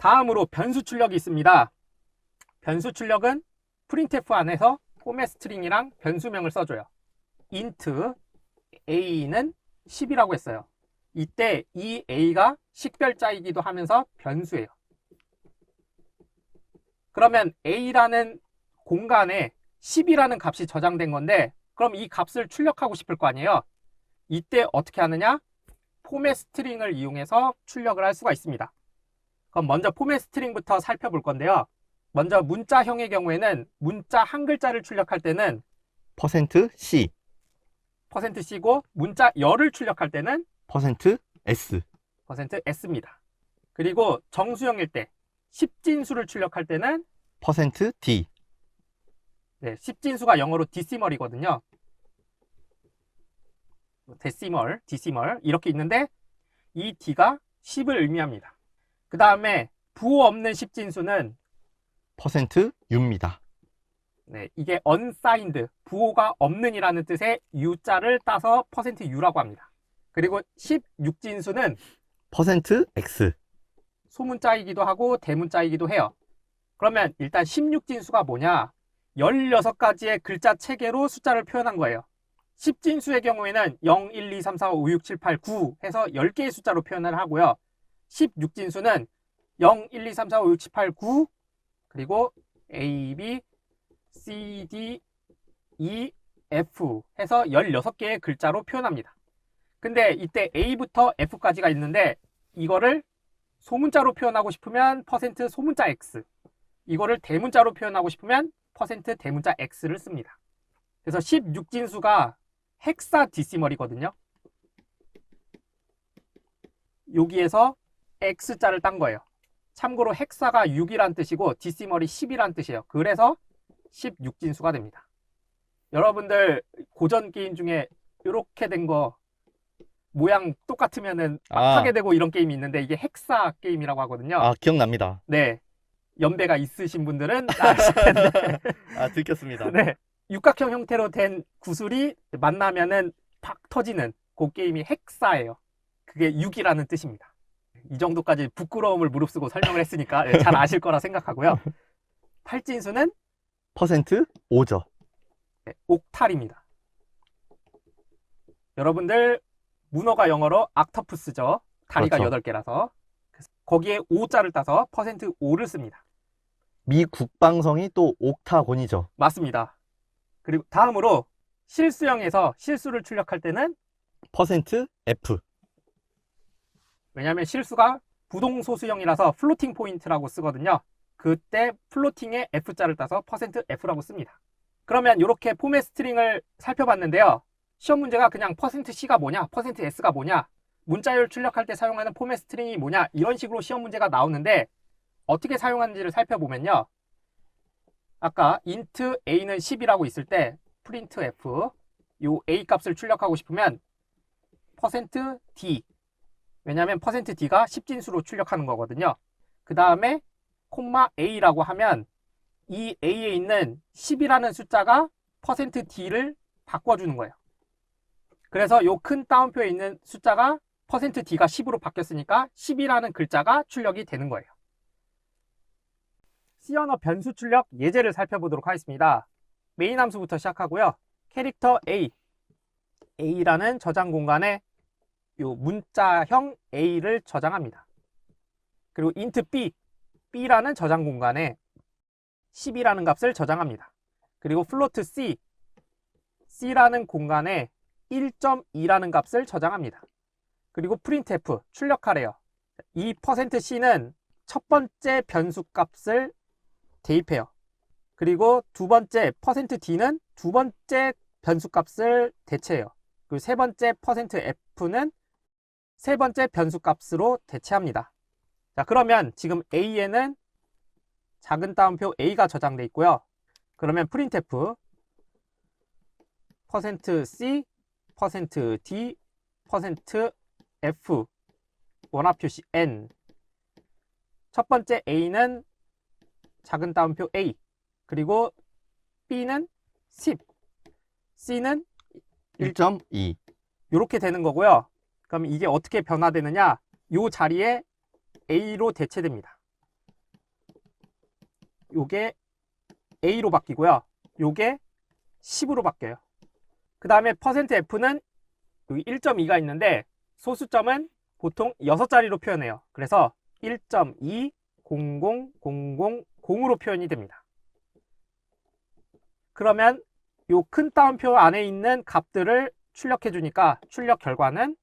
다음으로 변수 출력이 있습니다. 변수 출력은 printf 안에서 포맷 스트링이랑 변수명을 써줘요. int a는 10이라고 했어요. 이때 이 a가 식별자이기도 하면서 변수예요. 그러면 a라는 공간에 10이라는 값이 저장된 건데, 그럼 이 값을 출력하고 싶을 거 아니에요. 이때 어떻게 하느냐? 포맷 스트링을 이용해서 출력을 할 수가 있습니다. 그럼 먼저 포맷 스트링부터 살펴볼 건데요. 먼저 문자형의 경우에는 문자 한 글자를 출력할 때는 %C, %C고 문자 열을 출력할 때는 %S, %S입니다. 그리고 정수형일 때 10진수를 출력할 때는 %D, 10진수가 영어로 데시멀이거든요. 데시멀 이렇게 있는데 이 D가 10을 의미합니다. 그 다음에 부호 없는 10진수는 %U입니다. 이게 unsigned, 부호가 없는 이라는 뜻의 U자를 따서 %U라고 합니다. 그리고 16진수는 %X, 소문자이기도 하고 대문자이기도 해요. 그러면 일단 16진수가 뭐냐? 16가지의 글자 체계로 숫자를 표현한 거예요. 10진수의 경우에는 0, 1, 2, 3, 4, 5, 6, 7, 8, 9 해서 10개의 숫자로 표현을 하고요. 16진수는 0, 1, 2, 3, 4, 5, 6, 7, 8, 9 그리고 A, B, C, D, E, F 해서 16개의 글자로 표현합니다. 근데 이때 A부터 F까지가 있는데 이거를 소문자로 표현하고 싶으면 %소문자 X, 이거를 대문자로 표현하고 싶으면 %대문자 X를 씁니다. 그래서 16진수가 헥사디시멀이거든요. 여기에서 X자를 딴 거예요. 참고로 헥사가 6이란 뜻이고 디시멀이 10이란 뜻이에요. 그래서 16진수가 됩니다. 여러분들 고전 게임 중에 이렇게 된 거 모양 똑같으면은 막 하게 되고 이런 게임이 있는데 이게 헥사 게임이라고 하거든요. 기억납니다. 네. 연배가 있으신 분들은 아실 텐데. 들켰습니다. 네. 육각형 형태로 된 구슬이 만나면은 팍 터지는 그 게임이 헥사예요. 그게 6이라는 뜻입니다. 이 정도까지 부끄러움을 무릅쓰고 설명을 했으니까 잘 아실 거라 생각하고요. 8진수는 %O죠. 옥탈입니다. 여러분들 문어가 영어로 악터푸스죠. 다리가 그렇죠. 8개라서. 거기에 O자를 따서 %O를 씁니다. 미 국방성이 또 옥타곤이죠. 맞습니다. 그리고 다음으로 실수형에서 실수를 출력할 때는 %F, 왜냐하면 실수가 부동소수형이라서 플로팅 포인트라고 쓰거든요. 그때 플로팅에 F자를 따서 %F라고 씁니다. 그러면 이렇게 포맷 스트링을 살펴봤는데요. 시험 문제가 그냥 %C가 뭐냐, %S가 뭐냐, 문자열 출력할 때 사용하는 포맷 스트링이 뭐냐 이런 식으로 시험 문제가 나오는데 어떻게 사용하는지를 살펴보면요. 아까 int a는 10이라고 있을 때 printf 요 a 값을 출력하고 싶으면 %d, 왜냐하면 %d가 10진수로 출력하는 거거든요. 그 다음에 콤마 a라고 하면 이 a에 있는 10이라는 숫자가 %d를 바꿔주는 거예요. 그래서 요 큰 따옴표에 있는 숫자가 %d가 10으로 바뀌었으니까 10이라는 글자가 출력이 되는 거예요. C 언어 변수 출력 예제를 살펴보도록 하겠습니다. 메인 함수부터 시작하고요. 캐릭터 A라는 저장 공간에 요 문자형 A를 저장합니다. 그리고 int B라는 저장 공간에 10이라는 값을 저장합니다. 그리고 float C라는 공간에 1.2라는 값을 저장합니다. 그리고 printf 출력하래요. 이 %C는 첫 번째 변수 값을 대입해요. 그리고 두 번째 %D는 두 번째 변수 값을 대체해요. 그리고 세 번째 %F는 세 번째 변수 값으로 대체합니다. 자, 그러면 지금 A에는 작은 따옴표 A가 저장돼 있고요. 그러면 printf %C, %D, %F 원화표시 N, 첫 번째 A는 작은 따옴표 A, 그리고 B는 10, C는 1.2. 이렇게 되는 거고요. 그럼 이게 어떻게 변화되느냐? 이 자리에 A로 대체됩니다. 요게 A로 바뀌고요. 요게 10으로 바뀌어요. 그 다음에 %F는 여기 1.2가 있는데 소수점은 보통 6자리로 표현해요. 그래서 1.2000000으로 표현이 됩니다. 그러면 요 큰 따옴표 안에 있는 값들을 출력해 주니까 출력 결과는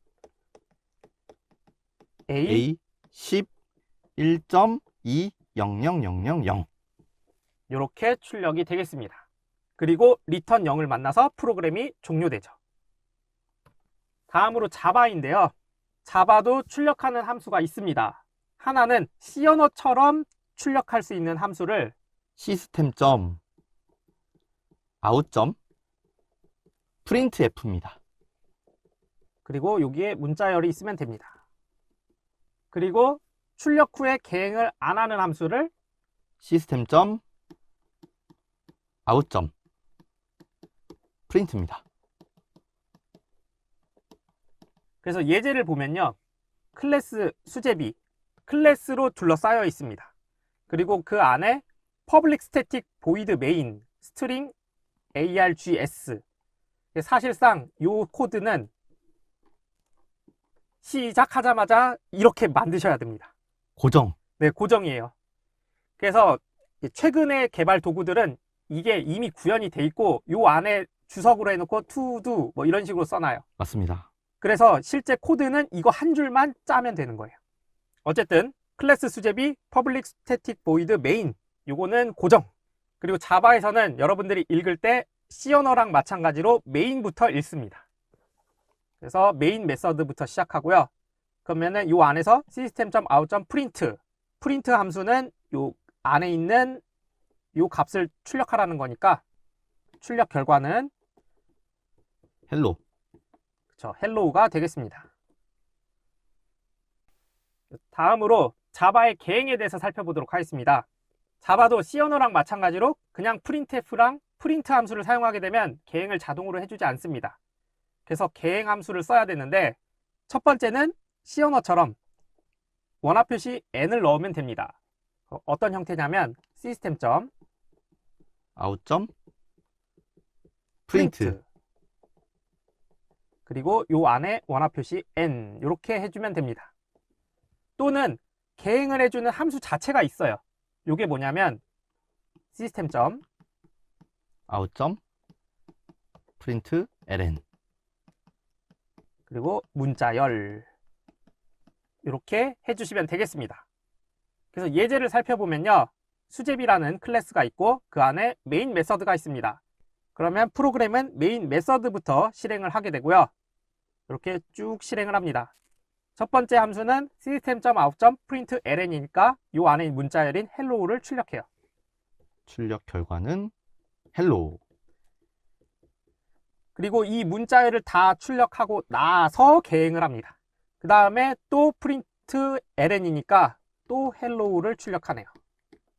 A 10 1.20000 이렇게 출력이 되겠습니다. 그리고 리턴 0을 만나서 프로그램이 종료되죠. 다음으로 자바인데요. 자바도 출력하는 함수가 있습니다. 하나는 C 언어처럼 출력할 수 있는 함수를 시스템.out. printf입니다. 그리고 여기에 문자열이 있으면 됩니다. 그리고 출력 후에 개행을 안 하는 함수를 시스템.out. print입니다. 그래서 예제를 보면요. 클래스 수제비, 클래스로 둘러싸여 있습니다. 그리고 그 안에 public static void main string args. 사실상 이 코드는 시작하자마자 이렇게 만드셔야 됩니다. 고정. 네, 고정이에요. 그래서 최근에 개발 도구들은 이게 이미 구현이 돼 있고 요 안에 주석으로 해놓고 to do 뭐 이런 식으로 써놔요. 맞습니다. 그래서 실제 코드는 이거 한 줄만 짜면 되는 거예요. 어쨌든 클래스 수제비 public static void main 요거는 고정. 그리고 자바에서는 여러분들이 읽을 때 C 언어랑 마찬가지로 메인부터 읽습니다. 그래서 메인 메서드부터 시작하고요. 그러면은 요 안에서 system.out.print 프린트 함수는 요 안에 있는 요 값을 출력하라는 거니까 출력 결과는 헬로. 그쵸, 헬로우가 되겠습니다. 다음으로 자바의 개행에 대해서 살펴보도록 하겠습니다. 자바도 C 언어랑 마찬가지로 그냥 printf랑 프린트 함수를 사용하게 되면 개행을 자동으로 해주지 않습니다. 그래서 개행 함수를 써야 되는데 첫 번째는 C 언어처럼 원화 표시 n을 넣으면 됩니다. 어떤 형태냐면 system.out.print 그리고 요 안에 원화 표시 n 이렇게 해주면 됩니다. 또는 개행을 해주는 함수 자체가 있어요. 요게 뭐냐면 system.out.println 그리고 문자열 이렇게 해주시면 되겠습니다. 그래서 예제를 살펴보면요. 수제비라는 클래스가 있고 그 안에 메인 메서드가 있습니다. 그러면 프로그램은 메인 메서드부터 실행을 하게 되고요. 이렇게 쭉 실행을 합니다. 첫 번째 함수는 system.out.println이니까 이 안에 있는 문자열인 hello를 출력해요. 출력 결과는 헬로. 그리고 이 문자열을 다 출력하고 나서 개행을 합니다. 그 다음에 또 println이니까 또 hello를 출력하네요.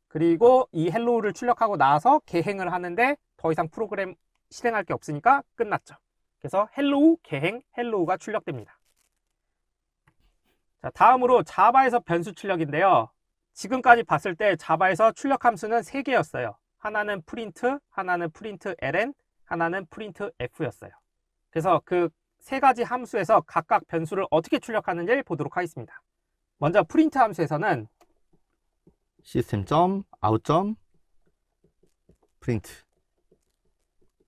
그리고 이 hello를 출력하고 나서 개행을 하는데 더 이상 프로그램 실행할 게 없으니까 끝났죠. 그래서 hello, 개행, hello가 출력됩니다. 자, 다음으로 자바에서 변수 출력인데요. 지금까지 봤을 때 자바에서 출력 함수는 3개였어요. 하나는 print, 하나는 println, 하나는 printf였어요. 그래서 그 3가지 함수에서 각각 변수를 어떻게 출력하는지 보도록 하겠습니다. 먼저 print 함수에서는 system.out.print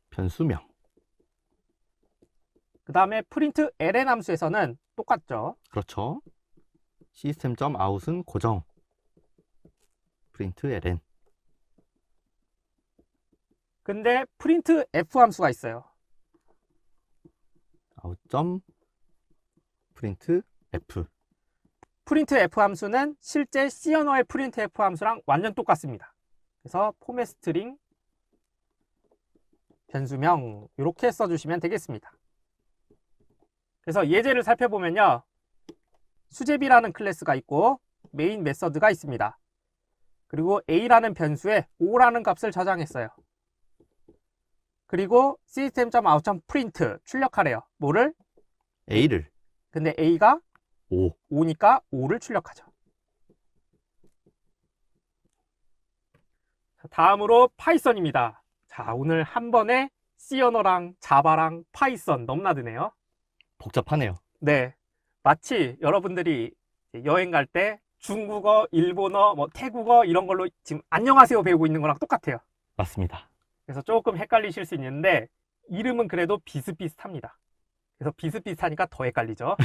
변수명. 그 다음에 println 함수에서는 똑같죠. 그렇죠. system.out은 고정. println. 근데 printf 함수가 있어요. out.printf. printf 함수는 실제 C 언어의 printf 함수랑 완전 똑같습니다. 그래서 포맷 스트링 변수명 이렇게 써주시면 되겠습니다. 그래서 예제를 살펴보면요. 수제비라는 클래스가 있고 메인 메서드가 있습니다. 그리고 A라는 변수에 5라는 값을 저장했어요. 그리고 system.out.print 출력하래요. 뭐를? A를. 근데 A가 5. 5니까 5를 출력하죠. 다음으로 파이썬입니다. 자, 오늘 한 번에 C 언어랑 자바랑 파이썬 넘나드네요. 복잡하네요. 네, 마치 여러분들이 여행 갈 때 중국어, 일본어, 뭐 태국어 이런 걸로 지금 안녕하세요 배우고 있는 거랑 똑같아요. 맞습니다. 그래서 조금 헷갈리실 수 있는데 이름은 그래도 비슷비슷합니다. 그래서 비슷비슷하니까 더 헷갈리죠.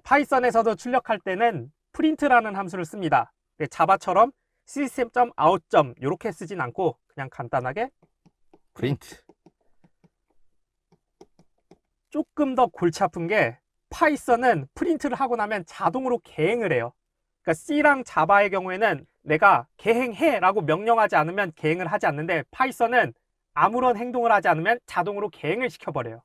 파이썬에서도 출력할 때는 프린트라는 함수를 씁니다. 자바처럼 system.out. 이렇게 쓰진 않고 그냥 간단하게 프린트. 조금 더 골치 아픈 게 파이썬은 프린트를 하고 나면 자동으로 개행을 해요. 그러니까 C랑 자바의 경우에는 내가 개행해 라고 명령하지 않으면 개행을 하지 않는데 파이썬은 아무런 행동을 하지 않으면 자동으로 개행을 시켜버려요.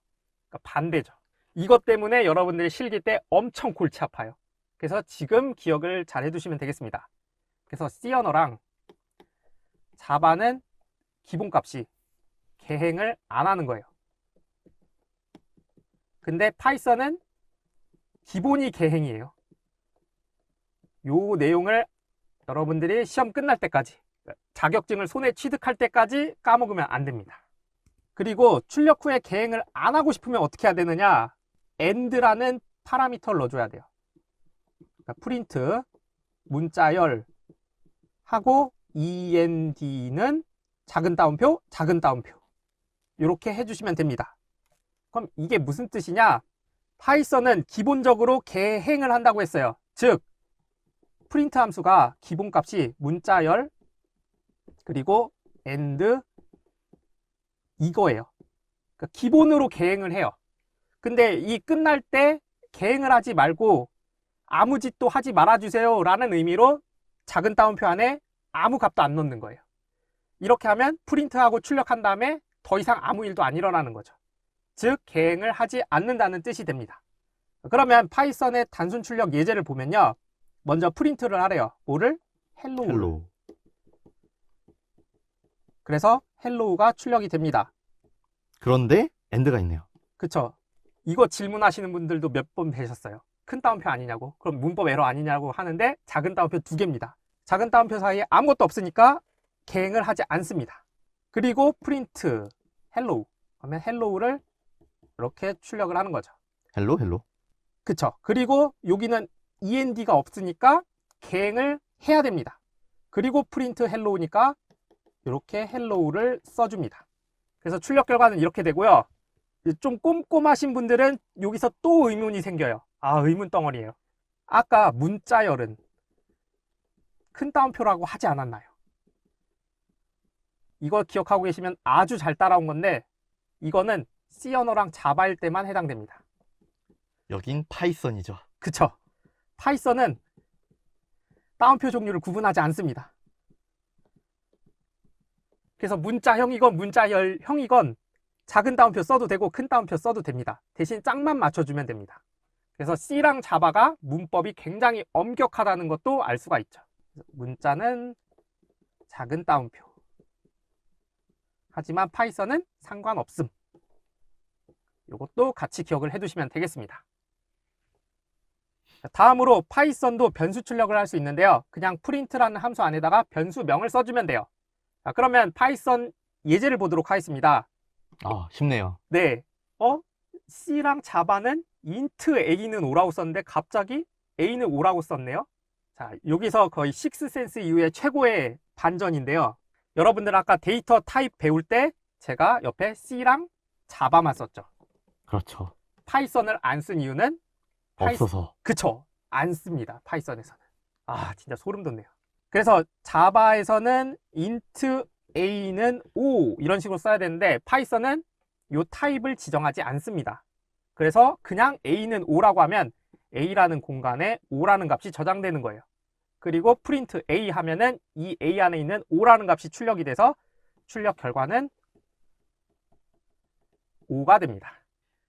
그러니까 반대죠. 이것 때문에 여러분들이 실기 때 엄청 골치 아파요. 그래서 지금 기억을 잘 해두시면 되겠습니다. 그래서 C 언어랑 자바는 기본값이 개행을 안 하는 거예요. 근데 파이썬은 기본이 개행이에요. 요 내용을 여러분들이 시험 끝날 때까지, 자격증을 손에 취득할 때까지 까먹으면 안 됩니다. 그리고 출력 후에 개행을 안 하고 싶으면 어떻게 해야 되느냐? and라는 파라미터를 넣어줘야 돼요. 그러니까 프린트 문자열 하고 end는 작은 따옴표, 작은 따옴표 이렇게 해주시면 됩니다. 그럼 이게 무슨 뜻이냐? 파이썬은 기본적으로 개행을 한다고 했어요. 즉 프린트 함수가 기본값이 문자열 그리고 and 이거예요. 그러니까 기본으로 개행을 해요. 근데 이 끝날 때 개행을 하지 말고 아무 짓도 하지 말아주세요 라는 의미로 작은 따옴표 안에 아무 값도 안 넣는 거예요. 이렇게 하면 프린트하고 출력한 다음에 더 이상 아무 일도 안 일어나는 거죠. 즉 개행을 하지 않는다는 뜻이 됩니다. 그러면 파이썬의 단순 출력 예제를 보면요. 먼저 프린트를 하래요. 뭐를? 헬로우. 헬로. 그래서 헬로우가 출력이 됩니다. 그런데 end가 있네요. 그쵸? 이거 질문하시는 분들도 몇 번 뵈셨어요. 큰 따옴표 아니냐고. 그럼 문법 에러 아니냐고 하는데 작은 따옴표 2개입니다. 작은 따옴표 사이에 아무것도 없으니까 개행을 하지 않습니다. 그리고 프린트 헬로우 하면 헬로우를 이렇게 출력을 하는 거죠. 헬로 헬로. 그쵸? 그리고 여기는 end가 없으니까 개행을 해야 됩니다. 그리고 프린트 헬로우니까 이렇게 헬로우를 써줍니다. 그래서 출력 결과는 이렇게 되고요. 좀 꼼꼼하신 분들은 여기서 또 의문이 생겨요. 아, 의문 덩어리예요. 아까 문자열은 큰 따옴표라고 하지 않았나요? 이거 기억하고 계시면 아주 잘 따라온 건데 이거는 C 언어랑 자바일 때만 해당됩니다. 여긴 파이썬이죠. 그쵸? 파이썬은 따옴표 종류를 구분하지 않습니다. 그래서 문자형이건 문자열형이건 작은 따옴표 써도 되고 큰 따옴표 써도 됩니다. 대신 짝만 맞춰주면 됩니다. 그래서 C랑 자바가 문법이 굉장히 엄격하다는 것도 알 수가 있죠. 문자는 작은 따옴표. 하지만 파이썬은 상관없음. 이것도 같이 기억을 해두시면 되겠습니다. 다음으로 파이썬도 변수 출력을 할 수 있는데요. 그냥 print라는 함수 안에다가 변수명을 써주면 돼요. 자, 그러면 파이썬 예제를 보도록 하겠습니다. 아, 쉽네요. 네, C랑 자바는 int a는 5라고 썼는데 갑자기 a는 5라고 썼네요. 자, 여기서 거의 식스센스 이후에 최고의 반전인데요. 여러분들 아까 데이터 타입 배울 때 제가 옆에 C랑 자바만 썼죠. 그렇죠. 파이썬을 안 쓴 이유는 없어서. 그쵸, 안 씁니다. 파이썬에서는. 아, 진짜 소름 돋네요. 그래서 자바에서는 int a는 5 이런 식으로 써야 되는데 파이썬은 이 타입을 지정하지 않습니다. 그래서 그냥 a는 5라고 하면 a라는 공간에 5라는 값이 저장되는 거예요. 그리고 print a 하면은 이 a 안에 있는 5라는 값이 출력이 돼서 출력 결과는 5가 됩니다.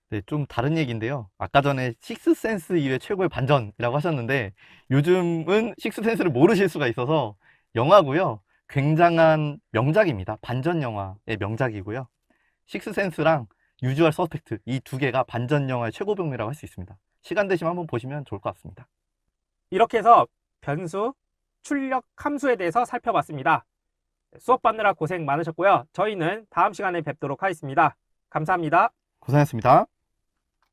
네, 좀 다른 얘기인데요. 아까 전에 식스센스 이후에 최고의 반전이라고 하셨는데 요즘은 식스센스를 모르실 수가 있어서 영화고요. 굉장한 명작입니다. 반전 영화의 명작이고요. 식스센스랑 유주얼 서스펙트 이 두 개가 반전 영화의 최고봉이라고 할 수 있습니다. 시간 되시면 한번 보시면 좋을 것 같습니다. 이렇게 해서 변수, 출력 함수에 대해서 살펴봤습니다. 수업 받느라 고생 많으셨고요. 저희는 다음 시간에 뵙도록 하겠습니다. 감사합니다. 고생하셨습니다.